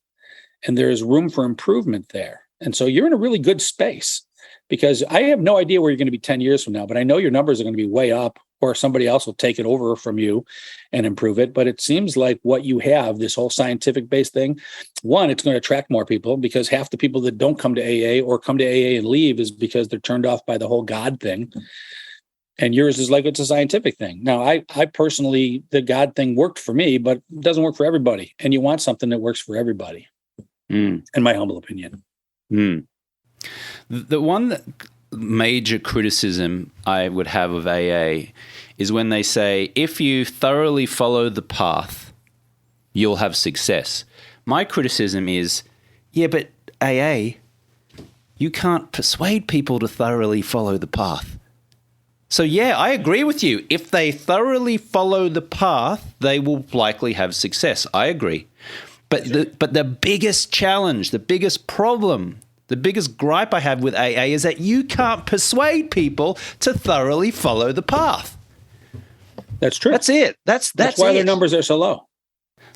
And there is room for improvement there. And so you're in a really good space, because I have no idea where you're going to be 10 years from now, but I know your numbers are going to be way up, or somebody else will take it over from you and improve it. But it seems like what you have, this whole scientific-based thing, one, it's going to attract more people, because half the people that don't come to AA or come to AA and leave is because they're turned off by the whole God thing. And yours is like, it's a scientific thing. Now, I personally, the God thing worked for me, but it doesn't work for everybody. And you want something that works for everybody, in my humble opinion. The one major criticism I would have of AA is when they say, if you thoroughly follow the path, you'll have success. My criticism is, yeah, but AA, you can't persuade people to thoroughly follow the path. So yeah, I agree with you. If they thoroughly follow the path, they will likely have success. I agree. But the biggest challenge, the biggest problem, the biggest gripe I have with AA is that you can't persuade people to thoroughly follow the path. That's true. That's it. That's why it. their numbers are so low.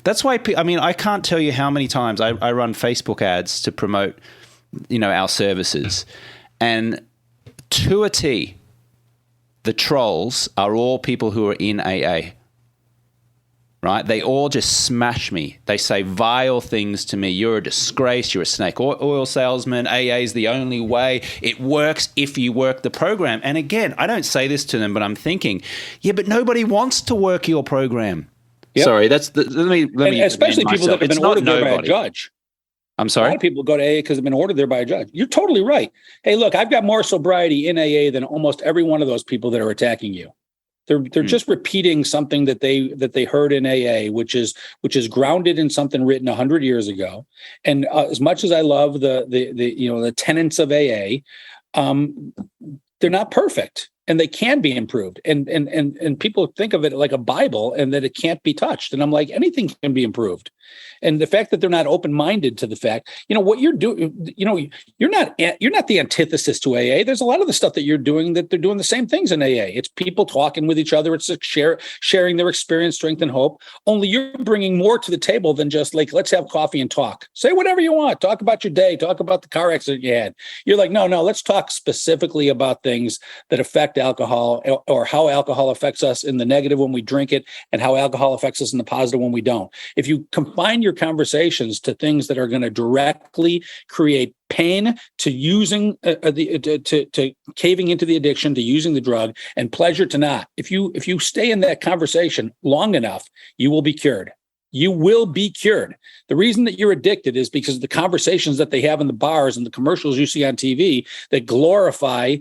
That's why, I can't tell you how many times I run Facebook ads to promote, our services. And to a T, the trolls are all people who are in AA. Right? They all just smash me. They say vile things to me. You're a disgrace. You're a snake oil salesman. AA is the only way. It works if you work the program. And again, I don't say this to them, but I'm thinking, yeah, but nobody wants to work your program. Yep. Sorry, let me especially people that have been ordered there by a judge. I'm sorry? A lot of people go to AA because they've been ordered there by a judge. You're totally right. Hey, look, I've got more sobriety in AA than almost every one of those people that are attacking you. They're just repeating something that they heard in AA, which is grounded in something written 100 years ago. And as much as I love the tenets of AA, they're not perfect. and they can be improved. And people think of it like a Bible and that it can't be touched. And I'm like, anything can be improved. And the fact that they're not open-minded to the fact, what you're doing, you're not the antithesis to AA. There's a lot of the stuff that you're doing that they're doing the same things in AA. It's people talking with each other. It's like sharing their experience, strength, and hope. Only you're bringing more to the table than just like, let's have coffee and talk. Say whatever you want. Talk about your day. Talk about the car accident you had. You're like, no, let's talk specifically about things that affect alcohol, or how alcohol affects us in the negative when we drink it, and how alcohol affects us in the positive when we don't. If you confine your conversations to things that are going to directly create pain to using to caving into the addiction, to using the drug, and pleasure to not, if you stay in that conversation long enough, you will be cured. You will be cured. The reason that you're addicted is because of the conversations that they have in the bars and the commercials you see on TV that glorify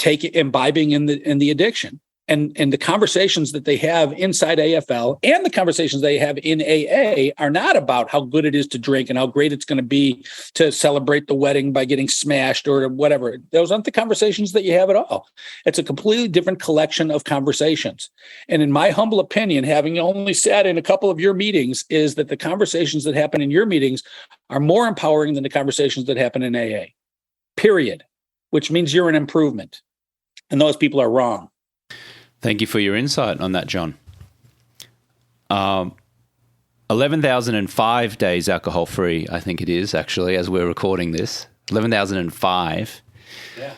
imbibing in the addiction. And the conversations that they have inside AFL and the conversations they have in AA are not about how good it is to drink and how great it's going to be to celebrate the wedding by getting smashed or whatever. Those aren't the conversations that you have at all. It's a completely different collection of conversations. And in my humble opinion, having only sat in a couple of your meetings, is that the conversations that happen in your meetings are more empowering than the conversations that happen in AA, period, which means you're an improvement. And those people are wrong. Thank you for your insight on that, John. 11,005 days alcohol-free, I think it is, actually, as we're recording this. 11,005. Yeah.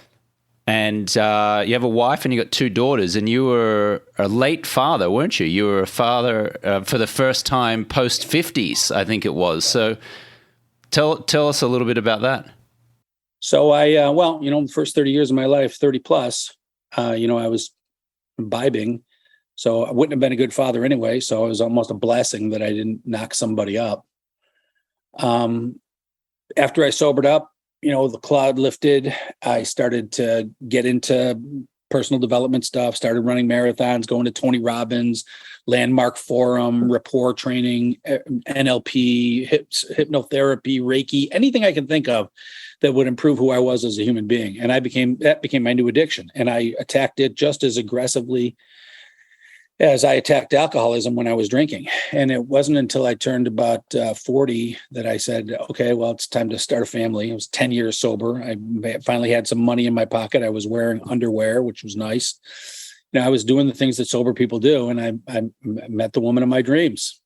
And you have a wife and you got 2 daughters, and you were a late father, weren't you? You were a father for the first time post-50s, I think it was. So tell us a little bit about that. So the first 30 years of my life, 30 plus, I was imbibing. So I wouldn't have been a good father anyway. So it was almost a blessing that I didn't knock somebody up. After I sobered up, the cloud lifted. I started to get into personal development stuff, started running marathons, going to Tony Robbins, Landmark Forum, rapport training, NLP, hypnotherapy, Reiki, anything I can think of that would improve who I was as a human being. And that became my new addiction. And I attacked it just as aggressively as I attacked alcoholism when I was drinking. And it wasn't until I turned about 40 that I said, okay, well, it's time to start a family. I was 10 years sober. I finally had some money in my pocket. I was wearing underwear, which was nice. I was doing the things that sober people do. And I met the woman of my dreams.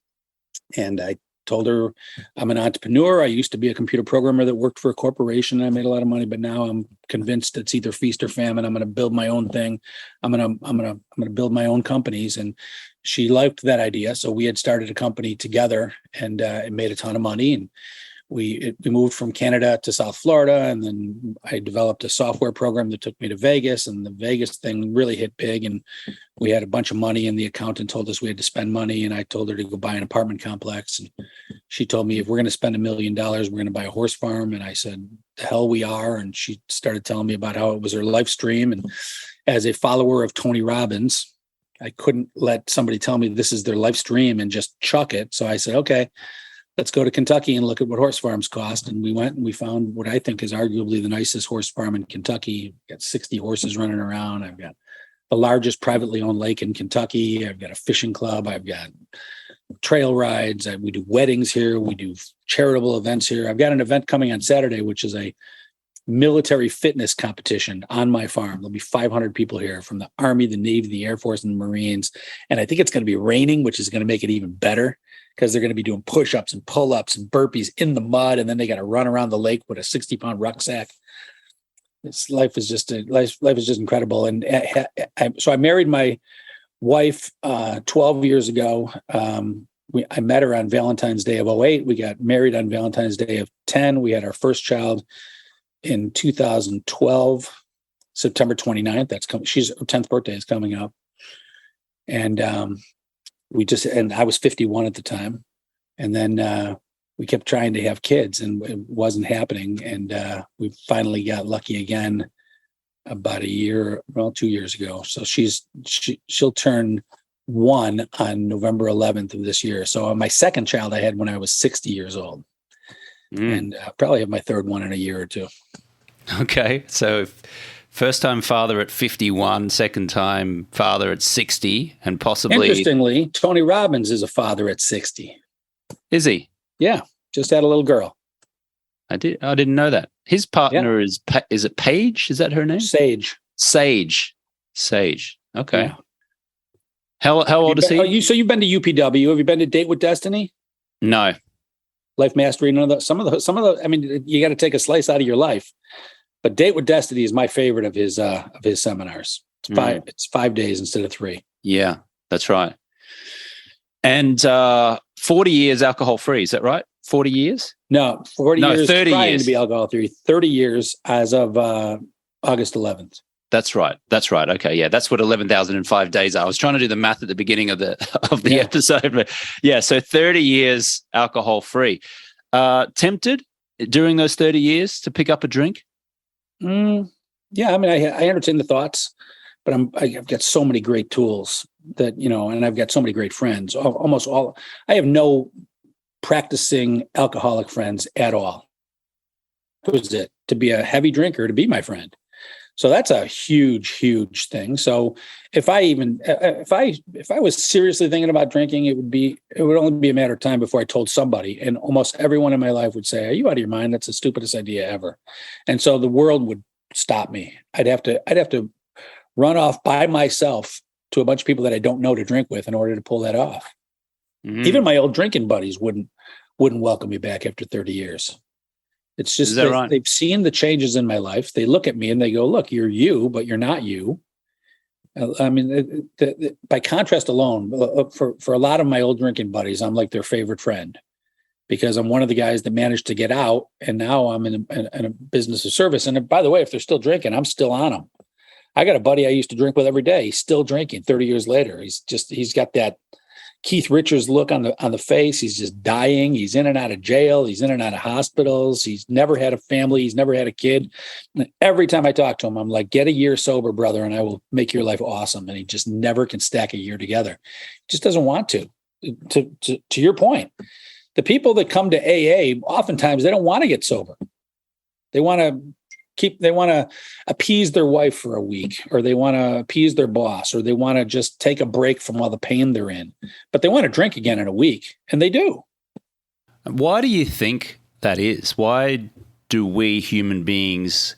And I told her I'm an entrepreneur. I used to be a computer programmer that worked for a corporation. And I made a lot of money, but now I'm convinced it's either feast or famine. I'm going to build my own thing. I'm going to build my own companies. And she liked that idea. So we had started a company together, and it made a ton of money. And we moved from Canada to South Florida. And then I developed a software program that took me to Vegas, and the Vegas thing really hit big. And we had a bunch of money, and the accountant told us we had to spend money. And I told her to go buy an apartment complex. And she told me, if we're going to spend $1 million, we're going to buy a horse farm. And I said, the hell we are. And she started telling me about how it was her life stream. And as a follower of Tony Robbins, I couldn't let somebody tell me this is their life stream and just chuck it. So I said, okay, let's go to Kentucky and look at what horse farms cost. And we went and we found what I think is arguably the nicest horse farm in Kentucky. I've got 60 horses running around. I've got the largest privately owned lake in Kentucky. I've got a fishing club. I've got trail rides. We do weddings here. We do charitable events here. I've got an event coming on Saturday, which is a military fitness competition on my farm. There'll be 500 people here from the Army, the Navy, the Air Force, and the Marines. And I think it's going to be raining, which is going to make it even better, because they're going to be doing push-ups and pull-ups and burpees in the mud. And then they got to run around the lake with a 60-pound rucksack. This life is just incredible. And so I married my wife 12 years ago. I met her on Valentine's Day of 2008. We got married on Valentine's Day of 2010. We had our first child in 2012, September 29th. That's coming. Her 10th birthday is coming up. And and I was 51 at the time. And then we kept trying to have kids, and it wasn't happening. And we finally got lucky again about 2 years ago. So she'll turn 1 on November 11th of this year. So my second child I had when I was 60 years old. And probably have my third one in a year or two. Okay. So First time father at 51, second time father at 60, and possibly. Interestingly, Tony Robbins is a father at 60. Is he? Yeah, just had a little girl. I didn't know that. His partner is it Paige? Is that her name? Sage. Okay. Yeah. How old is he? So you've been to UPW? Have you been to Date with Destiny? No. Life Mastery? None of the. Some of the. I mean, you got to take a slice out of your life. But Date with Destiny is my favorite of his seminars. It's 5 days instead of 3. Yeah, that's right. And 40 years alcohol free. Is that right? 40 years? No, 40 years 30 trying years. to be alcohol free. 30 years as of August 11th. That's right. Okay, yeah, that's what 11,005 days are. I was trying to do the math at the beginning of the episode, but yeah, so 30 years alcohol free. Tempted during those 30 years to pick up a drink? Yeah, I mean, I entertain the thoughts, but I've got so many great tools that, and I've got so many great friends. Almost all. I have no practicing alcoholic friends at all. That was it. To be a heavy drinker, to be my friend. So that's a huge, huge thing. So if I was seriously thinking about drinking, it would only be a matter of time before I told somebody, and almost everyone in my life would say, "Are you out of your mind? That's the stupidest idea ever." And so the world would stop me. I'd have to run off by myself to a bunch of people that I don't know to drink with in order to pull that off. Mm-hmm. Even my old drinking buddies wouldn't welcome me back after 30 years. It's just they've seen the changes in my life. They look at me and they go, "Look, you're you, but you're not you." I mean, by contrast alone, for a lot of my old drinking buddies, I'm like their favorite friend because I'm one of the guys that managed to get out, and now I'm in a business of service. And by the way, if they're still drinking, I'm still on them. I got a buddy I used to drink with every day. He's still drinking 30 years later. He's got that Keith Richards look on the face. He's just dying. He's in and out of jail. He's in and out of hospitals. He's never had a family. He's never had a kid. And every time I talk to him, I'm like, "Get a year sober, brother, and I will make your life awesome." And he just never can stack a year together. He just doesn't want to. To your point, the people that come to AA, oftentimes they don't want to get sober. They want to appease their wife for a week, or they want to appease their boss, or they want to just take a break from all the pain they're in, but they want to drink again in a week, and they do. Why do you think that is? Why do we human beings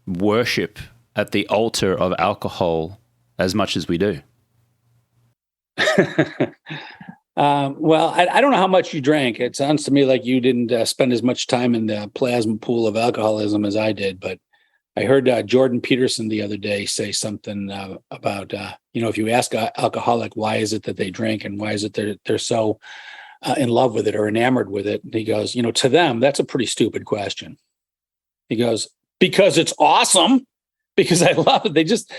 worship at the altar of alcohol as much as we do? Well, I don't know how much you drank. It sounds to me like you didn't spend as much time in the plasma pool of alcoholism as I did. But I heard Jordan Peterson the other day say something about, if you ask an alcoholic, why is it that they drink and why is it they're so in love with it or enamored with it? And he goes, to them, that's a pretty stupid question. He goes, because it's awesome. Because I love it. They just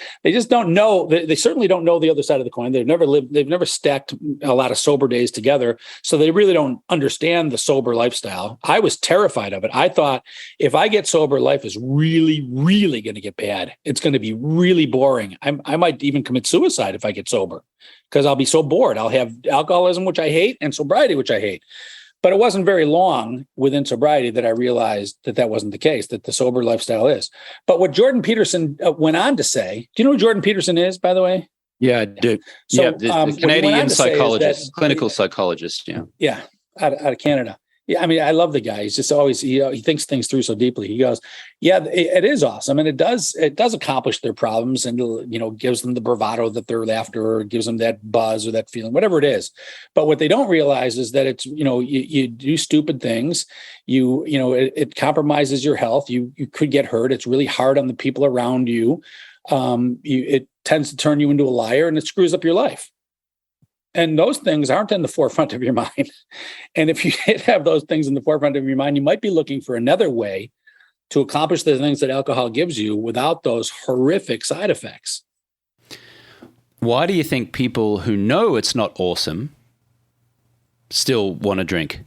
don't know. They certainly don't know the other side of the coin. They've never stacked a lot of sober days together. So they really don't understand the sober lifestyle. I was terrified of it. I thought if I get sober, life is really, really going to get bad. It's going to be really boring. I might even commit suicide if I get sober because I'll be so bored. I'll have alcoholism, which I hate, and sobriety, which I hate. But it wasn't very long within sobriety that I realized that wasn't the case, that the sober lifestyle is. But what Jordan Peterson went on to say, do you know who Jordan Peterson is, by the way? Yeah, I do. So, the Canadian psychologist, clinical psychologist. Yeah. Yeah, out of Canada. Yeah, I mean, I love the guy. He's just always, he thinks things through so deeply. He goes, yeah, it is awesome. And it does accomplish their problems and, gives them the bravado that they're after, or gives them that buzz or that feeling, whatever it is. But what they don't realize is that it's, you do stupid things. It compromises your health. You could get hurt. It's really hard on the people around you. It tends to turn you into a liar, and it screws up your life. And those things aren't in the forefront of your mind. And if you have those things in the forefront of your mind, you might be looking for another way to accomplish the things that alcohol gives you without those horrific side effects. Why do you think people who know it's not awesome still want to drink?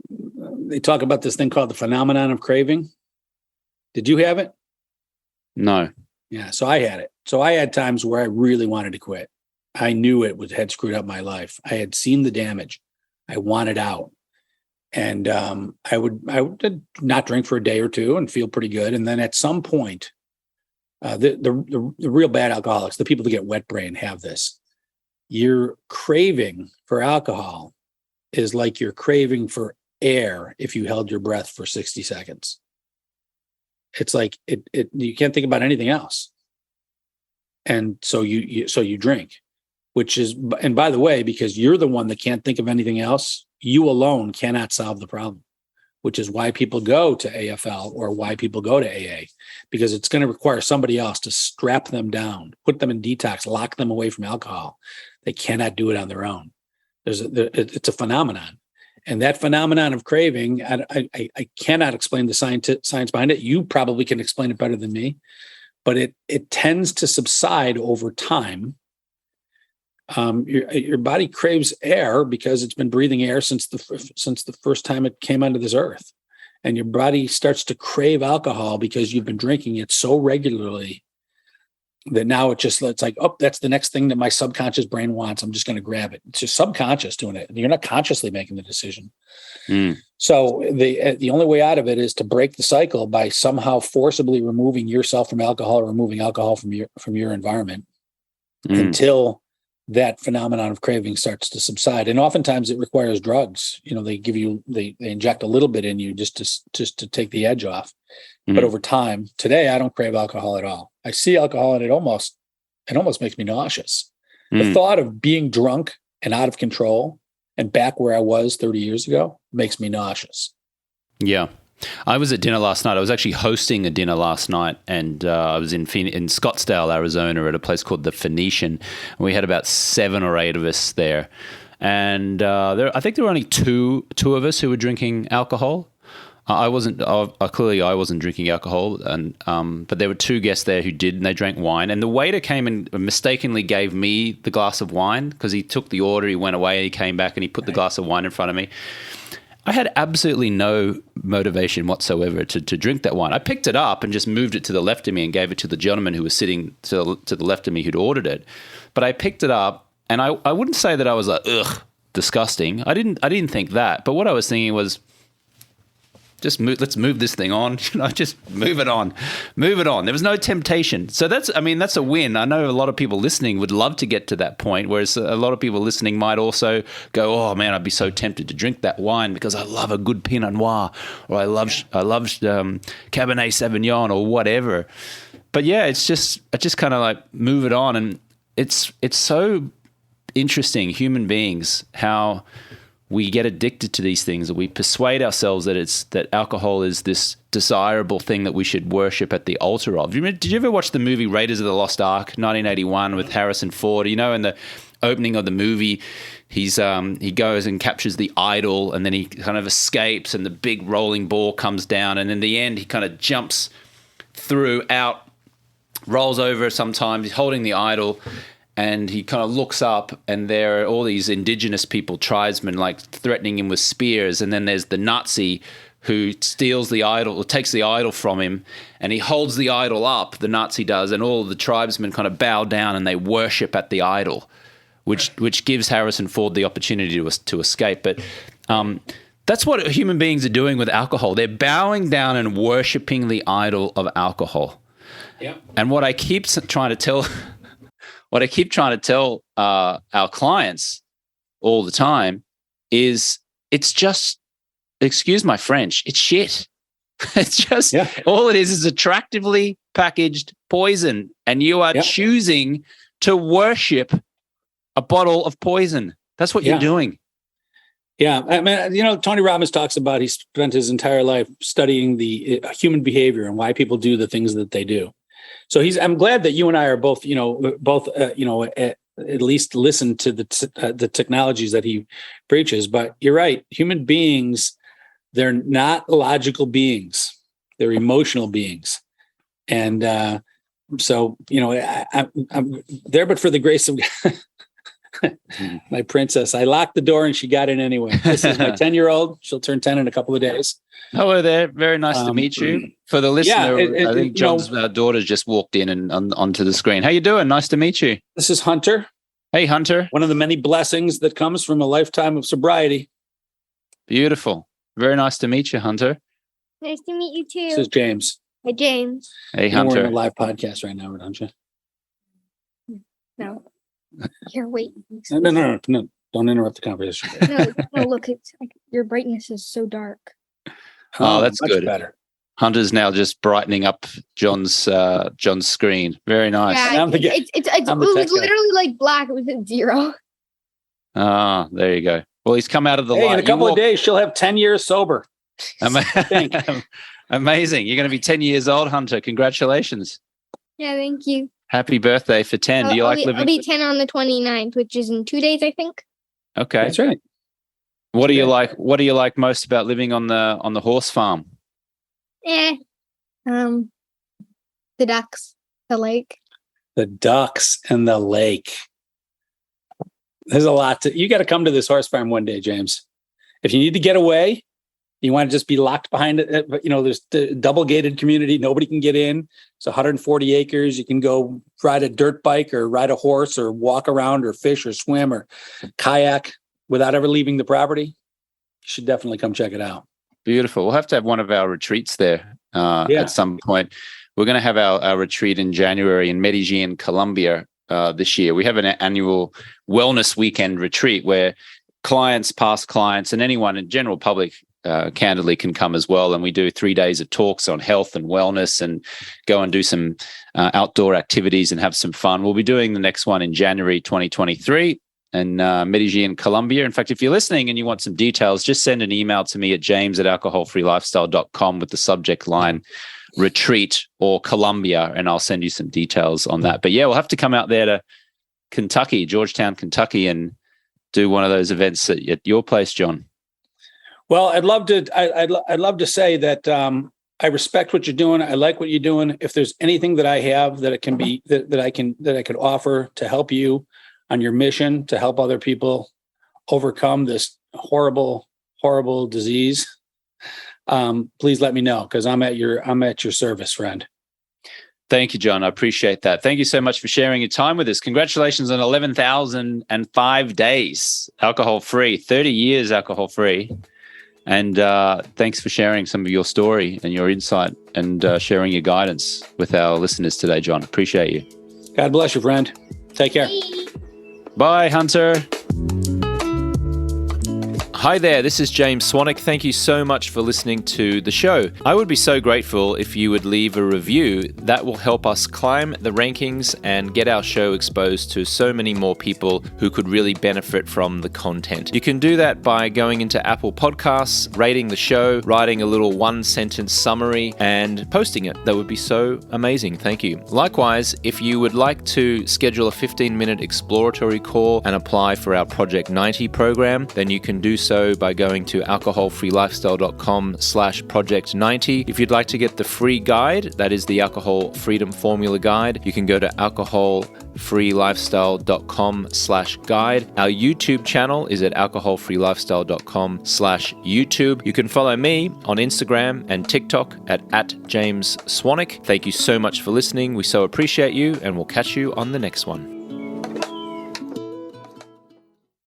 They talk about this thing called the phenomenon of craving. Did you have it? No. Yeah, so I had it. So I had times where I really wanted to quit. I knew had screwed up my life. I had seen the damage. I wanted out. And I would not drink for a day or two and feel pretty good. And then at some point, The real bad alcoholics, the people that get wet brain, have this. Your craving for alcohol is like your craving for air if you held your breath for 60 seconds. It's like you can't think about anything else. And so you drink, which is, and by the way, because you're the one that can't think of anything else, you alone cannot solve the problem, which is why people go to AFL or why people go to AA, because it's going to require somebody else to strap them down, put them in detox, lock them away from alcohol. They cannot do it on their own. It's a phenomenon. And that phenomenon of craving, I cannot explain the science behind it. You probably can explain it better than me, but it tends to subside over time. Your body craves air because it's been breathing air since the first time it came onto this earth, and your body starts to crave alcohol because you've been drinking it so regularly that now it's like, oh, that's the next thing that my subconscious brain wants. I'm just going to grab it. It's your subconscious doing it. You're not consciously making the decision. So the only way out of it is to break the cycle by somehow forcibly removing yourself from alcohol, or removing alcohol from your environment until that phenomenon of craving starts to subside. And oftentimes it requires drugs. They inject a little bit in you just to take the edge off. But over time, today, I don't crave alcohol at all. I see alcohol and it almost makes me nauseous. The thought of being drunk and out of control and back where I was 30 years ago makes me nauseous. Yeah. I was at dinner last night. I was actually hosting a dinner last night, and I was in Scottsdale, Arizona, at a place called the Phoenician. We had about 7 or 8 of us there, and I think there were only two of us who were drinking alcohol. I wasn't. Clearly, I wasn't drinking alcohol, and but there were 2 guests there who did, and they drank wine. And the waiter came and mistakenly gave me the glass of wine because he took the order, he went away, he came back, and he put the glass of wine in front of me. I had absolutely no motivation whatsoever to drink that wine. I picked it up and just moved it to the left of me and gave it to the gentleman who was sitting to the left of me who'd ordered it. But I picked it up, and I wouldn't say that I was like, ugh, disgusting. I didn't think that. But what I was thinking was, let's move this thing on. Just move it on. Move it on. There was no temptation. So that's a win. I know a lot of people listening would love to get to that point, whereas a lot of people listening might also go, oh man, I'd be so tempted to drink that wine because I love a good Pinot Noir, or I love Cabernet Sauvignon, or whatever. But yeah, I just kind of like move it on. And it's so interesting, human beings, how we get addicted to these things, that we persuade ourselves that alcohol is this desirable thing that we should worship at the altar of. Did you ever watch the movie Raiders of the Lost Ark, 1981, with Harrison Ford? In the opening of the movie, he goes and captures the idol, and then he kind of escapes, and the big rolling ball comes down, and in the end, he kind of jumps out, rolls over sometimes, he's holding the idol, and he kind of looks up, and there are all these indigenous people, tribesmen, like threatening him with spears. And then there's the Nazi who steals the idol, or takes the idol from him, and he holds the idol up, the Nazi does, and all of the tribesmen kind of bow down and they worship at the idol, which gives Harrison Ford the opportunity to escape. But that's what human beings are doing with alcohol. They're bowing down and worshiping the idol of alcohol. Yep. And what I keep trying to tell our clients all the time is, it's just, excuse my French, it's shit. It's just, all it is attractively packaged poison, and you are choosing to worship a bottle of poison. That's what you're doing. Yeah. I mean, Tony Robbins talks about, he spent his entire life studying the human behavior and why people do the things that they do. So I'm glad that you and I are both at least listen to the technologies that he preaches. But you're right. Human beings, they're not logical beings. They're emotional beings. And so, I'm there, but for the grace of my princess, I locked the door and she got in anyway. This is my 10-year-old. She'll turn 10 in a couple of days. Hello there. Very nice to meet you. For the listener, I think John's daughter's just walked in and onto the screen. How you doing? Nice to meet you. This is Hunter. Hey, Hunter. One of the many blessings that comes from a lifetime of sobriety. Beautiful. Very nice to meet you, Hunter. Nice to meet you too. This is James. Hey, James. Hey, You're Hunter. in a live podcast right now, don't you? No. Here, wait. No. Don't interrupt the conversation. No, look, it's like your brightness is so dark. Oh, that's much good. better. Hunter's now just brightening up John's screen. Very nice. Yeah, I'm the guy- it I'm the was tech guy. literally like black. It was at 0. Ah, there you go. Well, he's come out of the Hey, light. in a couple of days, she'll have 10 years sober. think. Amazing. You're going to be 10 years old, Hunter. Congratulations. Yeah, thank you. Happy birthday for 10. Do you like living? I'll be 10 on the 29th, which is in 2 days, I think. Okay. That's right. What do you like? What do you like most about living on the horse farm? The ducks, the lake. The ducks and the lake. There's a lot you got to come to this horse farm one day, James. If you need to get away, you want to just be locked behind it. There's the double gated community. Nobody can get in. It's 140 acres. You can go ride a dirt bike or ride a horse or walk around or fish or swim or kayak without ever leaving the property. You should definitely come check it out. Beautiful. We'll have to have one of our retreats there at some point. We're going to have our retreat in January in Medellin, Colombia this year. We have an annual wellness weekend retreat where clients, past clients, and anyone in general public candidly can come as well. And we do 3 days of talks on health and wellness and go and do some outdoor activities and have some fun. We'll be doing the next one in January 2023 in Medellin, Colombia. In fact, if you're listening and you want some details, just send an email to me at james@alcoholfreelifestyle.com with the subject line retreat or Colombia, and I'll send you some details on that. But yeah, we'll have to come out there to Kentucky, Georgetown, Kentucky, and do one of those events at your place, John. Well, I'd love to. I'd love to say that I respect what you're doing. I like what you're doing. If there's anything that I have that it can be that I could offer to help you on your mission to help other people overcome this horrible disease, please let me know, because I'm at your service, friend. Thank you, John. I appreciate that. Thank you so much for sharing your time with us. Congratulations on 11,005 days alcohol-free, 30 years alcohol-free. And thanks for sharing some of your story and your insight and sharing your guidance with our listeners today, John. Appreciate you. God bless you, friend. Take care. Bye, Hunter. Hi there, this is James Swanwick. Thank you so much for listening to the show. I would be so grateful if you would leave a review. That will help us climb the rankings and get our show exposed to so many more people who could really benefit from the content. You can do that by going into Apple Podcasts, rating the show, writing a little 1-sentence summary, and posting it. That would be so amazing. Thank you. Likewise, if you would like to schedule a 15-minute exploratory call and apply for our Project 90 program, then you can do so by going to alcoholfreelifestyle.com/project90. If you'd like to get the free guide, that is the Alcohol Freedom Formula Guide, you can go to alcoholfreelifestyle.com/guide. Our YouTube channel is at alcoholfreelifestyle.com/YouTube. You can follow me on Instagram and TikTok at James Swanwick. Thank you so much for listening. We so appreciate you, and we'll catch you on the next one.